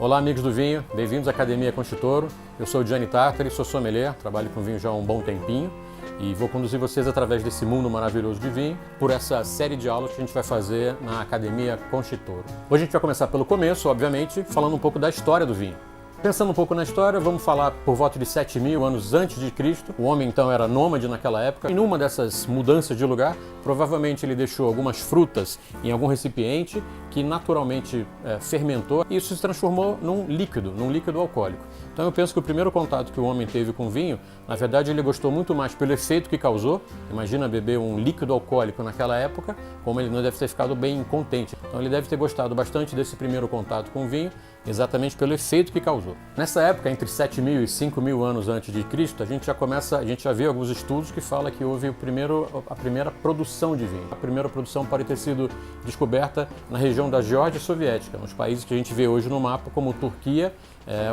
Olá amigos do vinho, bem-vindos à Academia Conchitoro. Eu sou o Gianni Tartari, sou sommelier, trabalho com vinho já há um bom tempinho e vou conduzir vocês através desse mundo maravilhoso de vinho por essa série de aulas que a gente vai fazer na Academia Conchitoro. Hoje a gente vai começar pelo começo, obviamente, falando um pouco da história do vinho. Pensando um pouco na história, vamos falar por volta de 7.000 anos antes de Cristo. O homem então era nômade naquela época. Em uma dessas mudanças de lugar, provavelmente ele deixou algumas frutas em algum recipiente que naturalmente fermentou e isso se transformou num líquido alcoólico. Então eu penso que o primeiro contato que o homem teve com vinho, na verdade ele gostou muito mais pelo efeito que causou. Imagina beber um líquido alcoólico naquela época, como ele não deve ter ficado bem contente. Então ele deve ter gostado bastante desse primeiro contato com o vinho, exatamente pelo efeito que causou. Nessa época, entre 7.000 e 5.000 anos antes de Cristo, a gente já vê alguns estudos que falam que houve a primeira produção de vinho. A primeira produção pode ter sido descoberta na região da Geórgia Soviética, nos países que a gente vê hoje no mapa, como Turquia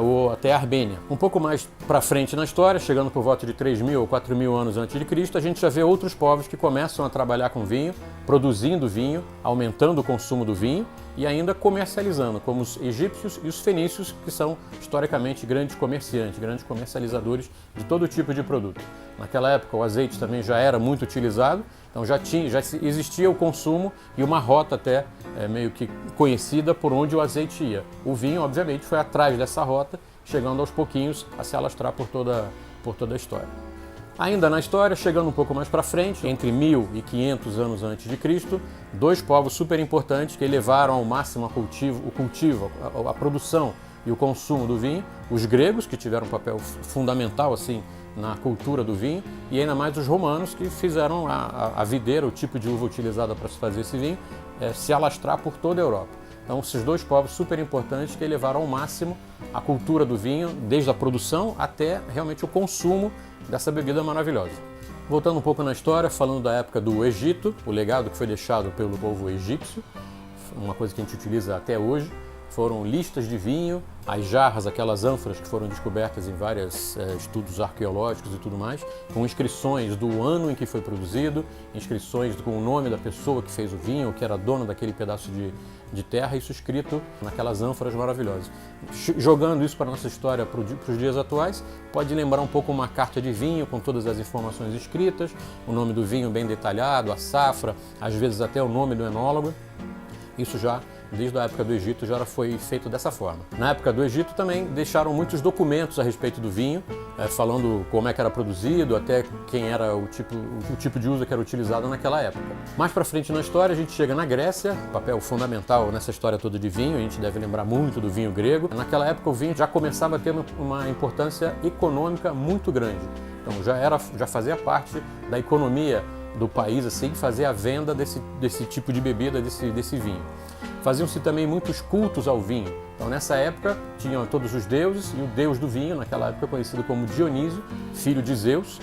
ou até Armênia. Um pouco mais para frente na história, chegando por volta de 3.000 ou 4.000 anos antes de Cristo, a gente já vê outros povos que começam a trabalhar com vinho, produzindo vinho, aumentando o consumo do vinho e ainda comercializando, como os egípcios e os fenícios, que são historicamente grandes comerciantes, grandes comercializadores de todo tipo de produto. Naquela época o azeite também já era muito utilizado, então já existia o consumo e uma rota até meio que conhecida por onde o azeite ia. O vinho, obviamente, foi atrás dessa rota, chegando aos pouquinhos a se alastrar por toda a história. Ainda na história, chegando um pouco mais para frente, entre 1.000 e 500 anos antes de Cristo, dois povos super importantes que elevaram ao máximo o cultivo, a produção e o consumo do vinho, os gregos, que tiveram um papel fundamental assim na cultura do vinho, e ainda mais os romanos, que fizeram a videira, o tipo de uva utilizada para se fazer esse vinho, se alastrar por toda a Europa. Então, esses dois povos super importantes que elevaram ao máximo a cultura do vinho, desde a produção até realmente o consumo dessa bebida maravilhosa. Voltando um pouco na história, falando da época do Egito, o legado que foi deixado pelo povo egípcio, uma coisa que a gente utiliza até hoje, foram listas de vinho, as jarras, aquelas ânforas que foram descobertas em vários estudos arqueológicos e tudo mais, com inscrições do ano em que foi produzido, inscrições com o nome da pessoa que fez o vinho, que era dona daquele pedaço de terra, isso escrito naquelas ânforas maravilhosas. Jogando isso para a nossa história, para os dias atuais, pode lembrar um pouco uma carta de vinho com todas as informações escritas, o nome do vinho bem detalhado, a safra, às vezes até o nome do enólogo. Isso já, desde a época do Egito, já foi feito dessa forma. Na época do Egito também deixaram muitos documentos a respeito do vinho, falando como é que era produzido, até quem era o tipo de uso que era utilizado naquela época. Mais para frente na história, a gente chega na Grécia, papel fundamental nessa história toda de vinho, a gente deve lembrar muito do vinho grego. Naquela época o vinho já começava a ter uma importância econômica muito grande. Então já fazia parte da economia do país, assim, fazer a venda desse tipo de bebida, desse vinho. Faziam-se também muitos cultos ao vinho. Então, nessa época, tinham todos os deuses e o deus do vinho, naquela época conhecido como Dionísio, filho de Zeus,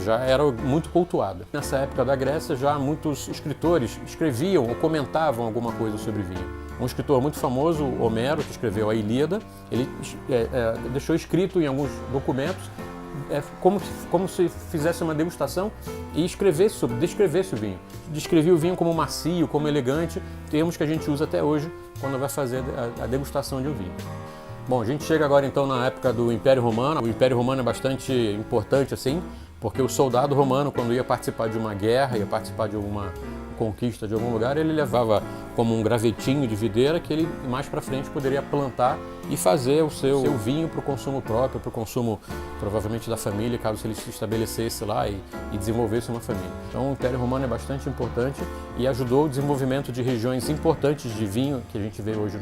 já era muito cultuado. Nessa época da Grécia, já muitos escritores escreviam ou comentavam alguma coisa sobre vinho. Um escritor muito famoso, Homero, que escreveu a Ilíada, ele deixou escrito em alguns documentos como se fizesse uma degustação e descrevesse o vinho. Descrevia o vinho como macio, como elegante, termos que a gente usa até hoje quando vai fazer a degustação de um vinho. Bom, a gente chega agora então na época do Império Romano. O Império Romano é bastante importante assim, porque o soldado romano, quando ia participar de uma guerra, ia participar de alguma conquista de algum lugar, ele levava como um gravetinho de videira que ele mais para frente poderia plantar e fazer o seu vinho para o consumo próprio, para o consumo provavelmente da família, caso ele se estabelecesse lá e desenvolvesse uma família. Então o Império Romano é bastante importante e ajudou o desenvolvimento de regiões importantes de vinho que a gente vê hoje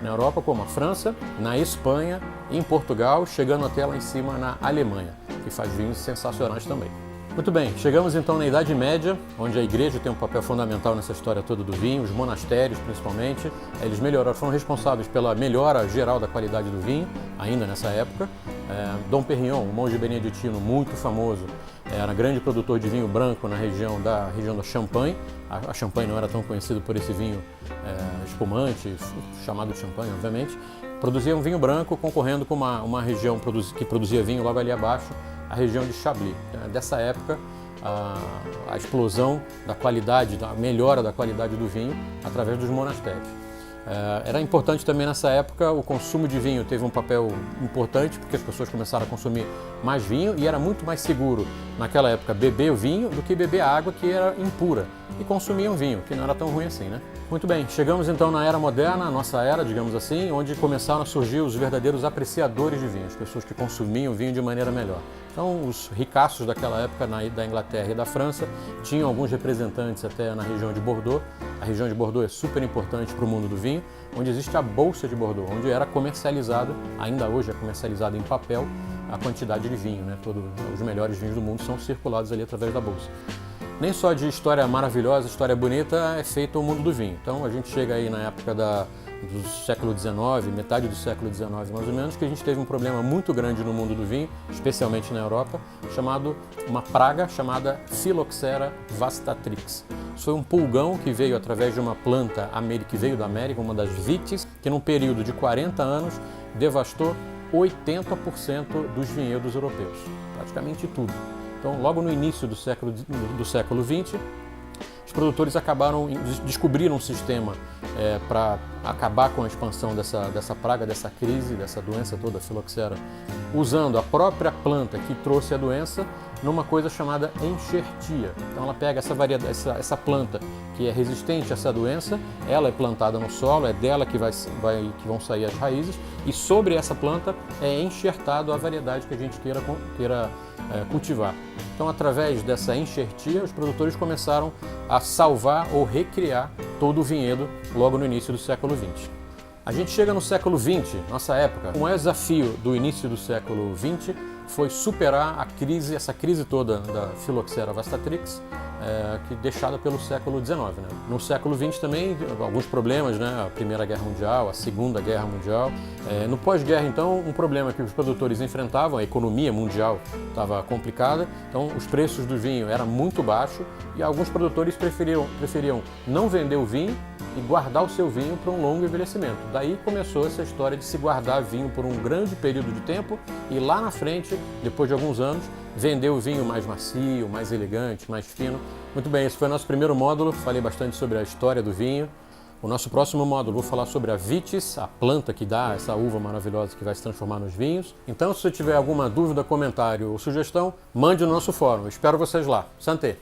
na Europa, como a França, na Espanha, em Portugal, chegando até lá em cima na Alemanha, que faz vinhos sensacionais também. Muito bem, chegamos então na Idade Média, onde a igreja tem um papel fundamental nessa história toda do vinho, os monastérios principalmente. Eles foram responsáveis pela melhora geral da qualidade do vinho, ainda nessa época. Dom Perignon, um monge beneditino muito famoso, era grande produtor de vinho branco na região da Champagne. A Champagne não era tão conhecida por esse vinho espumante, chamado de Champagne, obviamente. Produzia um vinho branco concorrendo com uma região que produzia vinho logo ali abaixo, a região de Chablis. Dessa época, a explosão da qualidade, a melhora da qualidade do vinho através dos monastérios. Era importante também nessa época, o consumo de vinho teve um papel importante, porque as pessoas começaram a consumir mais vinho e era muito mais seguro naquela época beber o vinho do que beber a água, que era impura, e consumiam vinho, que não era tão ruim assim, né? Muito bem, chegamos então na Era Moderna, a nossa era, digamos assim, onde começaram a surgir os verdadeiros apreciadores de vinho, as pessoas que consumiam vinho de maneira melhor. Então, os ricaços daquela época, da Inglaterra e da França, tinham alguns representantes até na região de Bordeaux. A região de Bordeaux é super importante para o mundo do vinho, onde existe a Bolsa de Bordeaux, onde era comercializado, ainda hoje é comercializado em papel, a quantidade de vinho, né? Todos os melhores vinhos do mundo são circulados ali através da Bolsa. Nem só de história maravilhosa, história bonita é feito o mundo do vinho. Então, a gente chega aí na época do século XIX, metade do século XIX mais ou menos, que a gente teve um problema muito grande no mundo do vinho, especialmente na Europa, uma praga chamada Phylloxera vastatrix. Isso foi um pulgão que veio através de uma planta que veio da América, uma das vites, que num período de 40 anos devastou 80% dos vinhedos europeus, praticamente tudo. Então, logo no início do século XX, os produtores descobriram um sistema para acabar com a expansão dessa praga, dessa crise, dessa doença toda, a Phylloxera, usando a própria planta que trouxe a doença numa coisa chamada enxertia. Então ela pega essa planta que é resistente a essa doença, ela é plantada no solo, é dela que vão sair as raízes, e sobre essa planta é enxertado a variedade que a gente queira cultivar. Então, através dessa enxertia, os produtores começaram a salvar ou recriar todo o vinhedo logo no início do século XX. A gente chega no século XX, nossa época. O maior desafio do início do século XX foi superar essa crise toda da Phylloxera vastatrix, deixada pelo século XIX. Né? No século XX também, alguns problemas, né? A Primeira Guerra Mundial, a Segunda Guerra Mundial. No pós-guerra, então, um problema que os produtores enfrentavam, a economia mundial estava complicada, então os preços do vinho eram muito baixos e alguns produtores preferiam não vender o vinho e guardar o seu vinho para um longo envelhecimento. Daí começou essa história de se guardar vinho por um grande período de tempo e lá na frente, depois de alguns anos, vender o vinho mais macio, mais elegante, mais fino. Muito bem, esse foi o nosso primeiro módulo, falei bastante sobre a história do vinho. O nosso próximo módulo, vou falar sobre a vitis, a planta que dá essa uva maravilhosa que vai se transformar nos vinhos. Então, se você tiver alguma dúvida, comentário ou sugestão, mande no nosso fórum. Eu espero vocês lá. Santé!